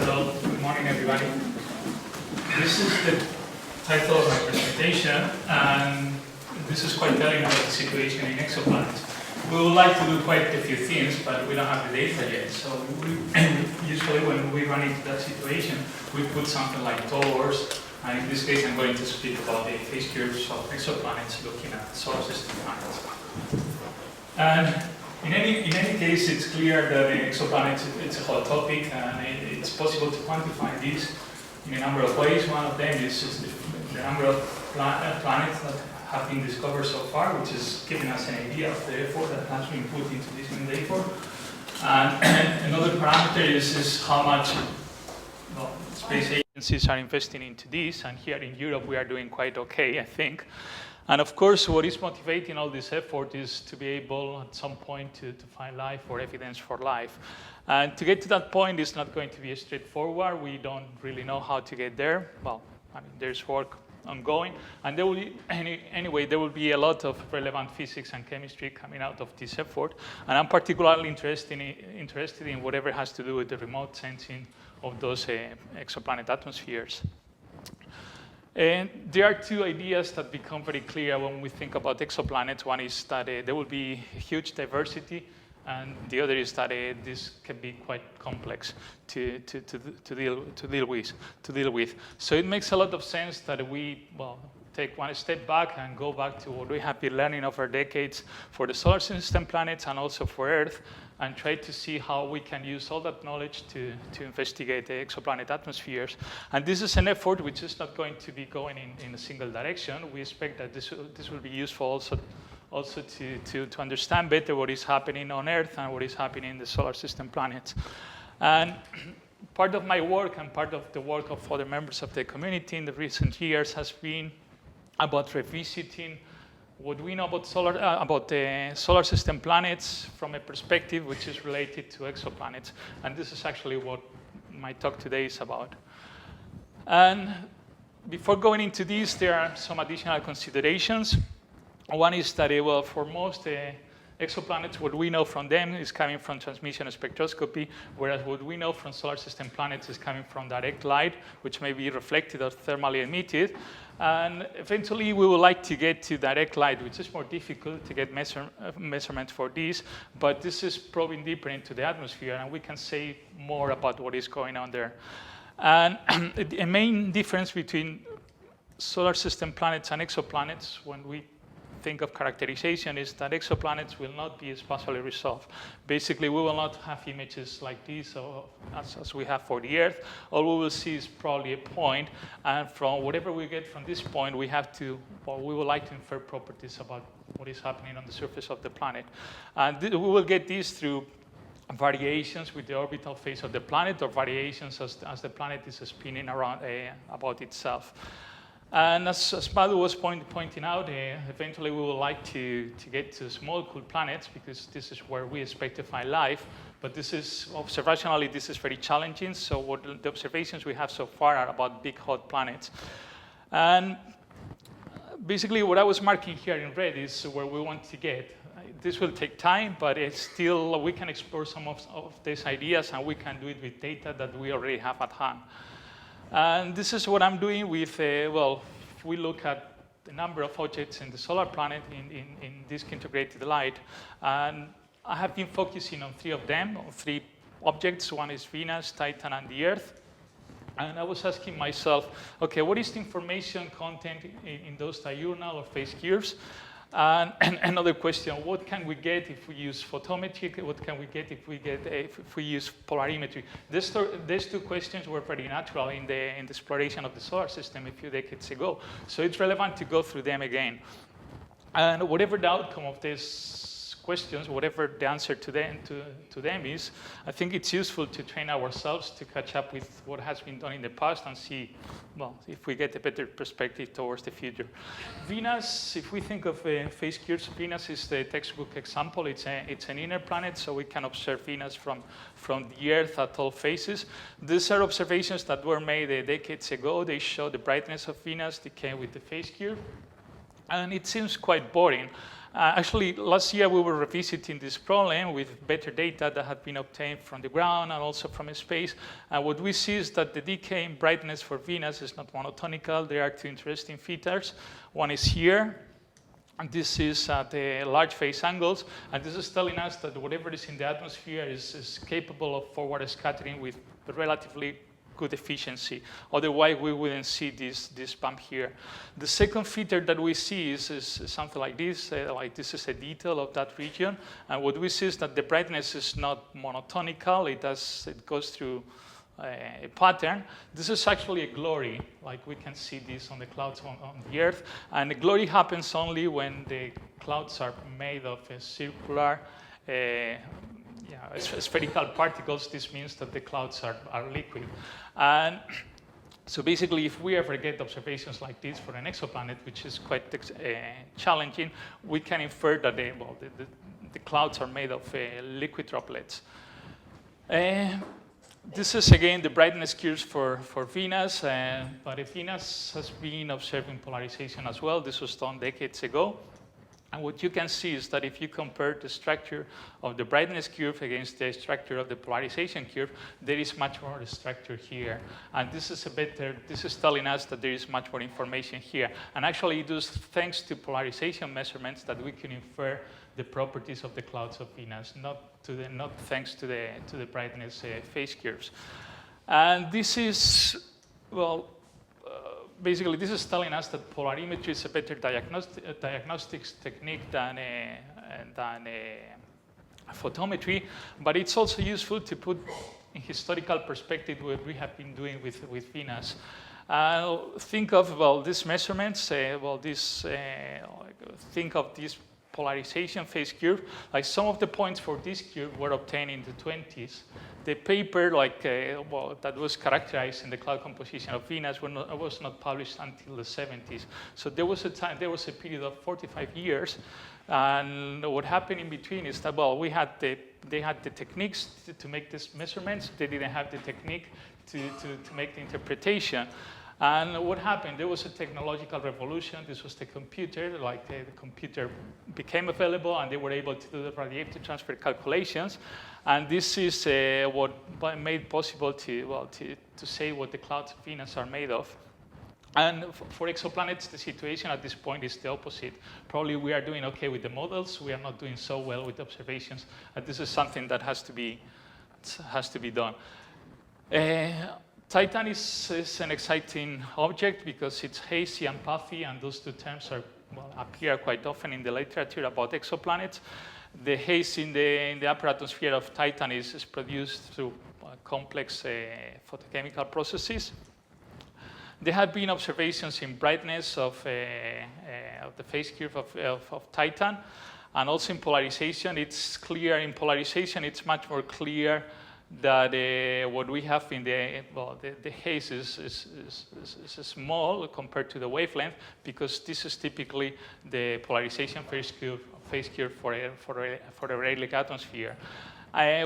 Hello, good morning everybody. This is the title of my presentation, and this is quite telling about the situation in exoplanets. We would like to do quite a few things, but we don't have the data yet. So usually when we run into that situation, we put something like towers, and in this case I'm going to speak about the phase curves of exoplanets looking at solar system planets. And in any case, it's clear that exoplanets, it's a hot topic, and it's possible to quantify this in a number of ways. One of them is just the number of planets that have been discovered so far, which is giving us an idea of the effort that has been put into this new effort. And another parameter is how much space agencies are investing into this, and here in Europe we are doing quite okay, I think. And of course, what is motivating all this effort is to be able at some point to find life or evidence for life. And to get to that point is not going to be straightforward. We don't really know how to get there. Well, I mean, there's work ongoing. And there will be, anyway, there will be a lot of relevant physics and chemistry coming out of this effort. And I'm particularly interested in whatever has to do with the remote sensing of those exoplanet atmospheres. And there are two ideas that become very clear when we think about exoplanets. One is that there will be huge diversity, and the other is that this can be quite complex to deal with. So it makes a lot of sense that we take one step back and go back to what we have been learning over decades for the solar system planets and also for Earth, and try to see how we can use all that knowledge to investigate the exoplanet atmospheres. And this is an effort which is not going to be going in a single direction. We expect that this will be useful also to understand better what is happening on Earth and what is happening in the solar system planets. And part of my work and part of the work of other members of the community in the recent years has been about revisiting what we know about the solar system planets from a perspective which is related to exoplanets. And this is actually what my talk today is about. And before going into this, there are some additional considerations. One is that, for most exoplanets, what we know from them is coming from transmission spectroscopy, whereas what we know from solar system planets is coming from direct light, which may be reflected or thermally emitted. And eventually, we would like to get to direct light, which is more difficult to get measurements for this, but this is probing deeper into the atmosphere, and we can say more about what is going on there. And the main difference between solar system planets and exoplanets, when we think of characterization, is that exoplanets will not be spatially resolved. Basically, we will not have images like this as we have for the Earth. All we will see is probably a point, and from whatever we get from this point, we would like to infer properties about what is happening on the surface of the planet. And we will get this through variations with the orbital phase of the planet, or variations as the planet is spinning around about itself. And as Madu was pointing out, eventually we would like to get to small cool planets, because this is where we expect to find life. But observationally, this is very challenging. So the observations we have so far are about big hot planets. And basically what I was marking here in red is where we want to get. This will take time, but it's still, we can explore some of these ideas, and we can do it with data that we already have at hand. And this is what I'm doing with, we look at the number of objects in the solar planet in disk integrated light. And I have been focusing on three objects. One is Venus, Titan, and the Earth. And I was asking myself, okay, what is the information content in those diurnal or phase curves? And another question, what can we get if we use photometry? What can we get if we use polarimetry? These two questions were very natural in the exploration of the solar system a few decades ago. So it's relevant to go through them again. And whatever the outcome of these questions, whatever the answer to them is, I think it's useful to train ourselves to catch up with what has been done in the past and see, if we get a better perspective towards the future. Venus, if we think of phase curves, Venus is the textbook example. It's an inner planet, so we can observe Venus from the Earth at all phases. These are observations that were made decades ago. They show the brightness of Venus decay with the phase curve. And it seems quite boring. Actually, last year we were revisiting this problem with better data that had been obtained from the ground and also from space. And what we see is that the decay in brightness for Venus is not monotonical. There are two interesting features. One is here, and this is the large phase angles. And this is telling us that whatever is in the atmosphere is capable of forward scattering with relatively good efficiency. Otherwise, we wouldn't see this bump here. The second feature that we see is something like this. Like this is a detail of that region. And what we see is that the brightness is not monotonical. It goes through a pattern. This is actually a glory. Like we can see this on the clouds on the Earth. And the glory happens only when the clouds are made of a circular spherical particles. This means that the clouds are liquid. And so basically, if we ever get observations like this for an exoplanet, which is quite challenging, we can infer that the clouds are made of liquid droplets. This is, again, the brightness curves for Venus, but Venus has been observing polarization as well. This was done decades ago. And what you can see is that if you compare the structure of the brightness curve against the structure of the polarization curve, there is much more structure here. And this is telling us that there is much more information here. And actually, it is thanks to polarization measurements that we can infer the properties of the clouds of Venus, not thanks to the brightness phase curves. And this is, well, basically, this is telling us that polarimetry is a better diagnostics technique than photometry, but it's also useful to put in historical perspective what we have been doing with Venus. Think of, these measurements, think of this polarization phase curve. Like some of the points for this curve were obtained in the 20s. The paper, that was characterized in the cloud composition of Venus was not published until the 70s. So there was a period of 45 years. And what happened in between is that, they had the techniques to make these measurements. They didn't have the technique to make the interpretation. And what happened? There was a technological revolution. This was the computer. The computer became available, and they were able to do the radiative transfer calculations. And this is what made possible to say what the clouds of Venus are made of. And for exoplanets, the situation at this point is the opposite. Probably we are doing okay with the models. We are not doing so well with observations. And this is something that has to be done. Titan is an exciting object because it's hazy and puffy, and those two terms appear quite often in the literature about exoplanets. The haze in the upper atmosphere of Titan is produced through complex photochemical processes. There have been observations in brightness of the phase curve of Titan, and also in polarization. It's clear in polarization. It's much more clear that what we have in the haze is small compared to the wavelength, because this is typically the polarization phase curve for a Rayleigh atmosphere.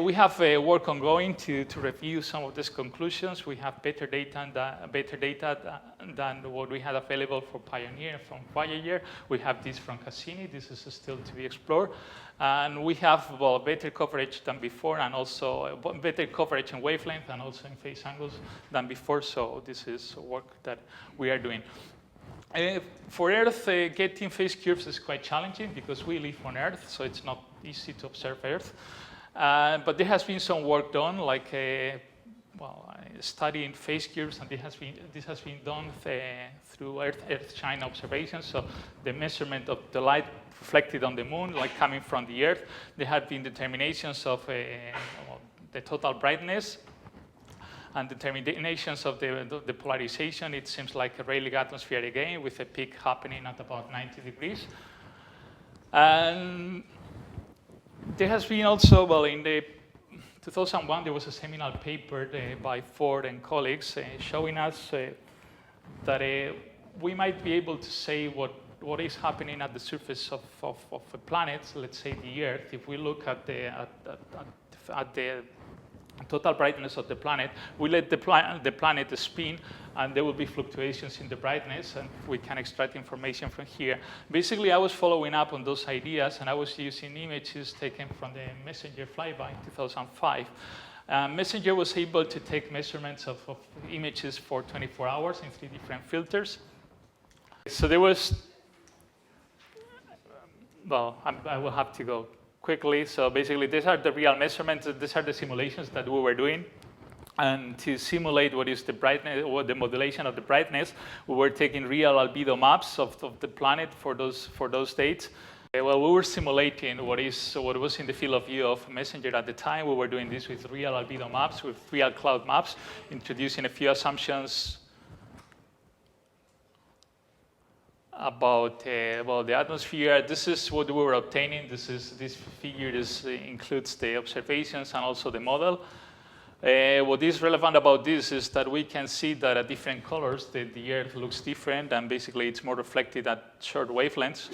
We have work ongoing to review some of these conclusions. We have better data than what we had available for Pioneer and from Voyager. We have this from Cassini. This is still to be explored. And we have better coverage than before, and also better coverage in wavelength and also in phase angles than before. So this is work that we are doing. For Earth, getting phase curves is quite challenging because we live on Earth, so it's not easy to observe Earth. But there has been some work done, like studying phase curves, and this has been done through Earth-China observations. So the measurement of the light reflected on the moon, like coming from the Earth. There have been determinations of the total brightness and determinations of the polarization. It seems like a Rayleigh atmosphere again, with a peak happening at about 90 degrees. And there has been also, in the 2001, there was a seminal paper by Ford and colleagues showing us that we might be able to say what is happening at the surface of a planet, let's say the Earth, if we look at the total brightness of the planet. We let the planet spin, and there will be fluctuations in the brightness, and we can extract information from here. Basically, I was following up on those ideas, and I was using images taken from the Messenger flyby in 2005. Messenger was able to take measurements of images for 24 hours in 3 different filters. So there was, well, I will have to go quickly. So basically, these are the real measurements. These are the simulations that we were doing. And to simulate what is the brightness, or the modulation of the brightness, we were taking real albedo maps of the planet for those dates. Well, we were simulating what was in the field of view of Messenger at the time. We were doing this with real albedo maps, with real cloud maps, introducing a few assumptions about the atmosphere. This is what we were obtaining. This figure includes the observations and also the model. What is relevant about this is that we can see that at different colors, the Earth looks different, and basically it's more reflected at short wavelengths,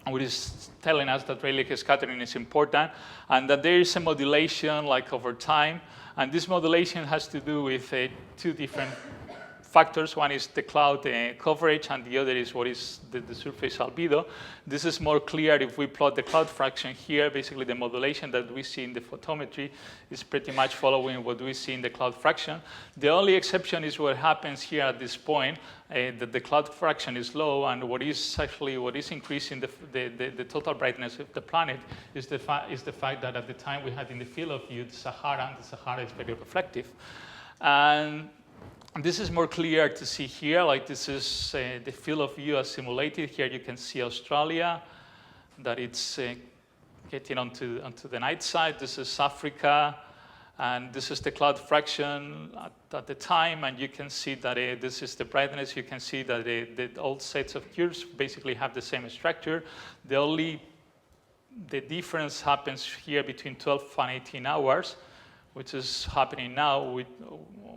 which is telling us that Rayleigh scattering is important, and that there is a modulation like over time. And this modulation has to do with 2 different factors. One is the cloud coverage, and the other is what is the surface albedo. This is more clear if we plot the cloud fraction here. Basically, the modulation that we see in the photometry is pretty much following what we see in the cloud fraction. The only exception is what happens here at this point, that the cloud fraction is low, and what is increasing the total brightness of the planet is the fact that at the time we had in the field of view the Sahara, and the Sahara is very reflective. And this is more clear to see here, like this is the field of view as simulated. Here you can see Australia, that it's getting onto the night side. This is Africa, and this is the cloud fraction at the time, and you can see that this is the brightness. You can see that all sets of curves basically have the same structure. The difference happens here between 12 and 18 hours, which is happening now,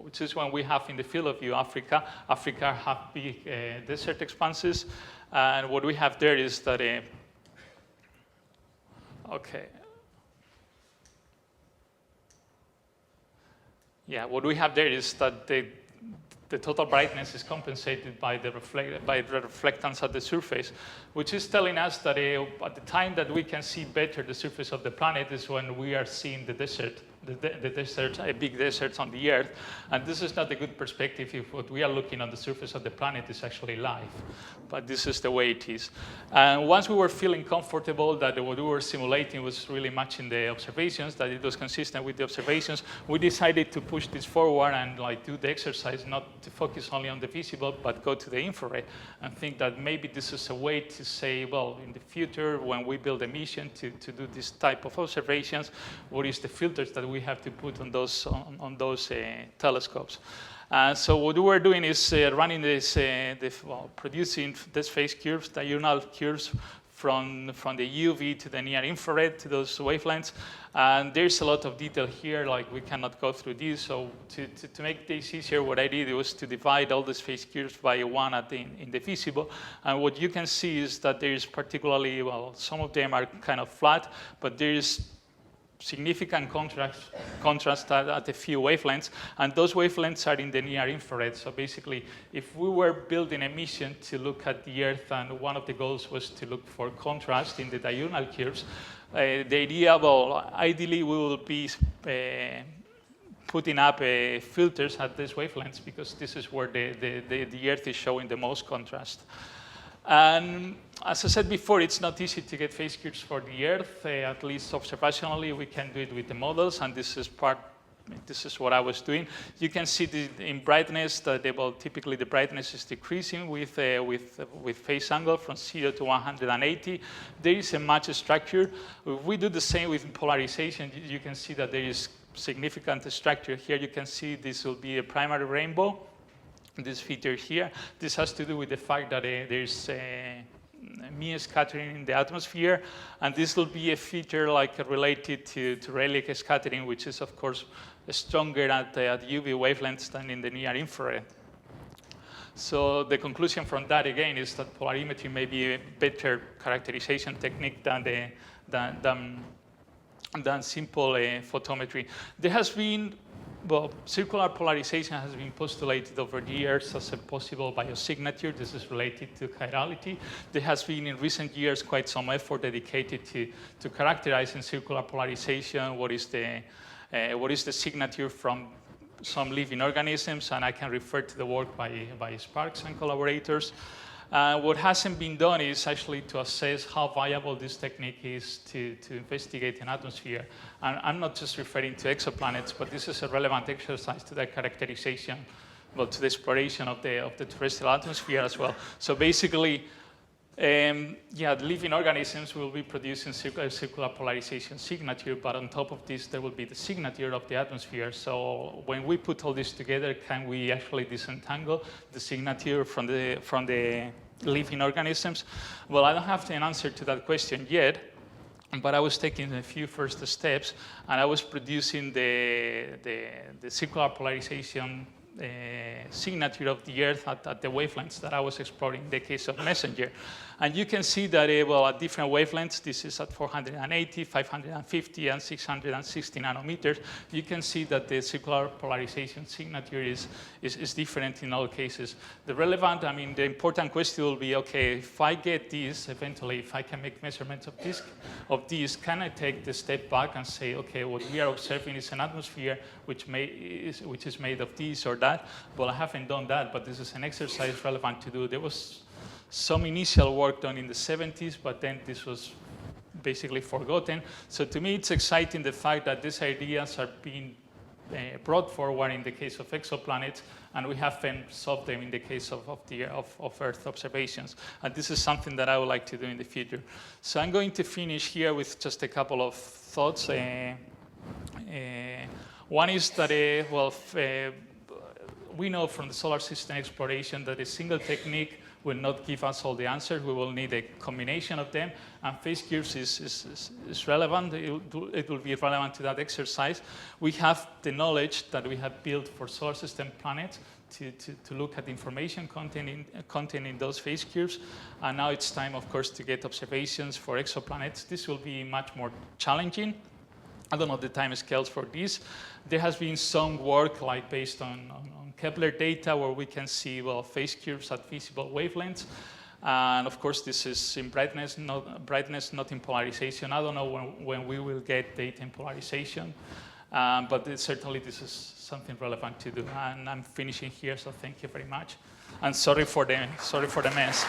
which is when we have in the field of view Africa. Africa have big desert expanses, and what we have there is that, what we have there is that the total brightness is compensated by the reflectance at the surface, which is telling us that at the time that we can see better the surface of the planet is when we are seeing the desert, big deserts on the Earth. And this is not a good perspective if what we are looking on the surface of the planet is actually live. But this is the way it is. And once we were feeling comfortable that what we were simulating was really matching the observations, that it was consistent with the observations, we decided to push this forward and do the exercise, not to focus only on the visible, but go to the infrared and think that maybe this is a way to say, well, in the future, when we build a mission to do this type of observations, what is the filters that we have to put on those telescopes. So what we were doing is running producing these phase curves, diurnal curves from the UV to the near infrared to those wavelengths. And there's a lot of detail here, we cannot go through this. So to make this easier, what I did was to divide all these phase curves by 1 in the visible. And what you can see is that there is particularly, some of them are kind of flat, but there is significant contrast at a few wavelengths, and those wavelengths are in the near infrared. So basically, if we were building a mission to look at the Earth, and one of the goals was to look for contrast in the diurnal curves, the idea, ideally we will be putting up filters at these wavelengths, because this is where the Earth is showing the most contrast. And as I said before, it's not easy to get phase curves for the Earth, at least observationally. We can do it with the models, and this is what I was doing. You can see in brightness that typically the brightness is decreasing with phase angle from 0 to 180. There is a match structure. If we do the same with polarization, you can see that there is significant structure. Here you can see this will be a primary rainbow. This feature here, this has to do with the fact that there's MIR scattering in the atmosphere, and this will be a feature related to Rayleigh scattering, which is of course stronger at UV wavelengths than in the near infrared. So the conclusion from that again is that polarimetry may be a better characterization technique than simple photometry. There has been, well, circular polarization has been postulated over the years as a possible biosignature. This is related to chirality. There has been in recent years quite some effort dedicated to characterizing circular polarization. What is the signature from some living organisms? And I can refer to the work by Sparks and collaborators. What hasn't been done is actually to assess how viable this technique is to investigate an atmosphere. And I'm not just referring to exoplanets, but this is a relevant exercise to the characterization, well, to the exploration of the terrestrial atmosphere as well. So basically, the living organisms will be producing circular polarization signature, but on top of this, there will be the signature of the atmosphere. So when we put all this together, can we actually disentangle the signature from the living organisms? Well, I don't have an answer to that question yet, but I was taking a few first steps, and I was producing the circular polarization signature of the Earth at the wavelengths that I was exploring in the case of Messenger. And you can see that, well, at different wavelengths, this is at 480, 550, and 660 nanometers, you can see that the circular polarization signature is different in all cases. The important question will be, okay, if I get this, eventually, if I can make measurements of this, can I take the step back and say, okay, what we are observing is an atmosphere which is made of this or that? Well, I haven't done that, but this is an exercise relevant to do. There was some initial work done in the 70s, but then this was basically forgotten. So to me, it's exciting the fact that these ideas are being brought forward in the case of exoplanets, and we haven't solved them in the case of Earth observations. And this is something that I would like to do in the future. So I'm going to finish here with just a couple of thoughts. One is that, we know from the solar system exploration that a single technique will not give us all the answers. We will need a combination of them, and phase curves is relevant. It will be relevant to that exercise. We have the knowledge that we have built for solar system planets to look at information content in those phase curves, and now it's time, of course, to get observations for exoplanets. This will be much more challenging. I don't know the time scales for this. There has been some work based on Kepler data where we can see, well, phase curves at feasible wavelengths. And of course, this is in brightness, not in polarization. I don't know when we will get data in polarization, but certainly this is something relevant to do. And I'm finishing here, so thank you very much. And sorry for the mess.